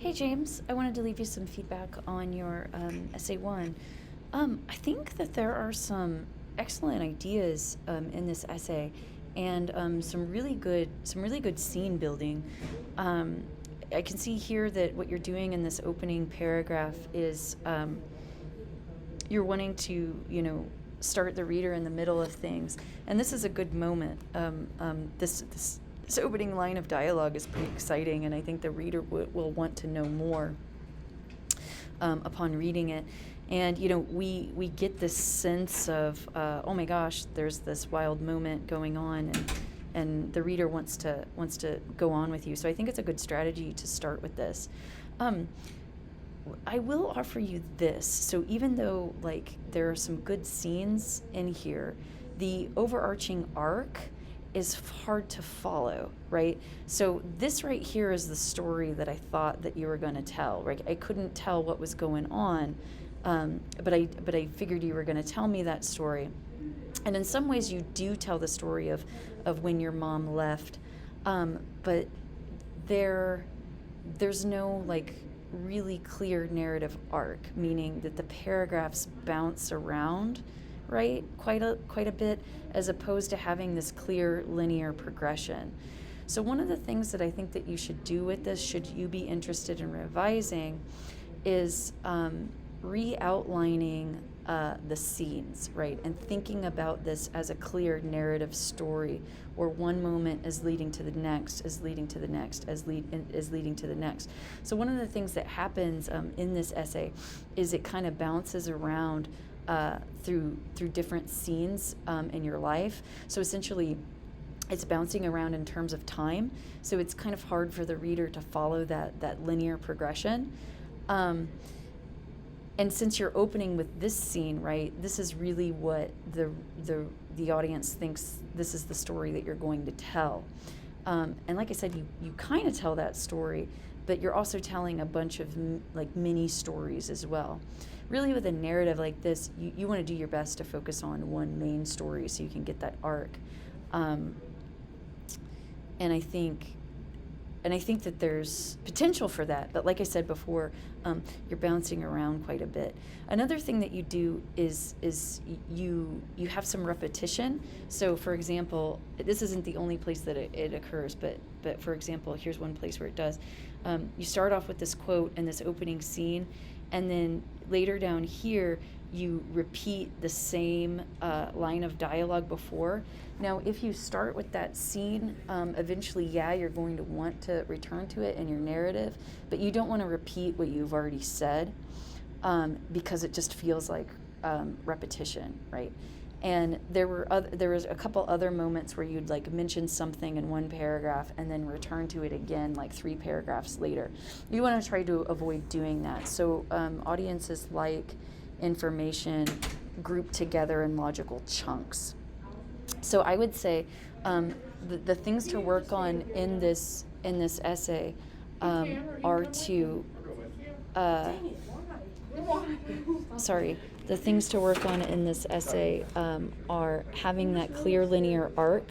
Hey James, I wanted to leave you some feedback on your essay one. I think that there are some excellent ideas in this essay, and some really good scene building. Um, I can see here that what you're doing in this opening paragraph is you're wanting to, start the reader in the middle of things, and this is a good moment. This opening line of dialogue is pretty exciting, and I think the reader will want to know more upon reading it. And we get this sense of oh my gosh, there's this wild moment going on, and the reader wants to go on with you. So I think it's a good strategy to start with this. I will offer you this. So even though there are some good scenes in here, the overarching arc is hard to follow, right? So this right here is the story that I thought that you were going to tell, right? I couldn't tell what was going on, but I figured you were going to tell me that story. And in some ways, you do tell the story of when your mom left, but there's no really clear narrative arc, meaning that the paragraphs bounce around, right, quite a bit, as opposed to having this clear linear progression. So one of the things that I think that you should do with this, should you be interested in revising, is re-outlining the scenes, right, and thinking about this as a clear narrative story, where one moment is leading to the next, is leading to the next, is leading to the next. So one of the things that happens in this essay is it kind of bounces around through different scenes in your life. So essentially, it's bouncing around in terms of time. So it's kind of hard for the reader to follow that linear progression. And since you're opening with this scene, right, this is really what the audience thinks this is the story that you're going to tell. And like I said, you kind of tell that story, but you're also telling a bunch of mini stories as well. Really, with a narrative like this, you want to do your best to focus on one main story so you can get that arc. And I think that there's potential for that. But like I said before, you're bouncing around quite a bit. Another thing that you do is you have some repetition. So for example, this isn't the only place that it occurs, but for example, here's one place where it does. You start off with this quote and this opening scene, and then later down here, you repeat the same line of dialogue before. Now, if you start with that scene, eventually, you're going to want to return to it in your narrative, but you don't want to repeat what you've already said because it just feels like repetition, right? And there was a couple other moments where you'd mention something in one paragraph and then return to it again 3 paragraphs later. You want to try to avoid doing that. So audiences like information grouped together in logical chunks. So I would say the things to work on in this essay are to the things to work on in this essay are having that clear linear arc,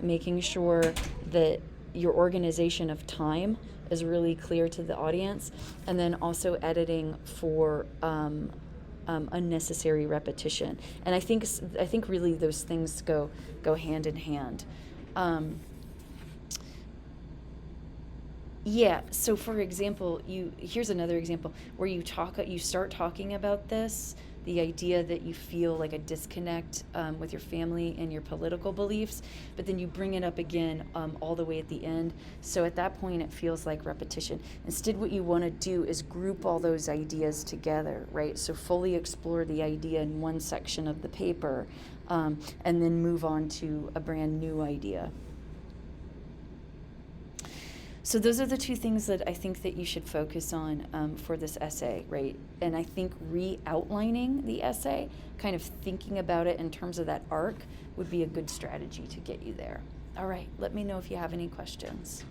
making sure that your organization of time is really clear to the audience, and then also editing for unnecessary repetition. And I think really those things go hand in hand. So for example, here's another example where you start talking about this, the idea that you feel a disconnect with your family and your political beliefs, but then you bring it up again all the way at the end. So at that point, it feels like repetition. Instead, what you want to do is group all those ideas together, right? So fully explore the idea in one section of the paper, and then move on to a brand new idea. So those are the 2 things that I think that you should focus on for this essay, right? And I think re-outlining the essay, kind of thinking about it in terms of that arc, would be a good strategy to get you there. All right, let me know if you have any questions.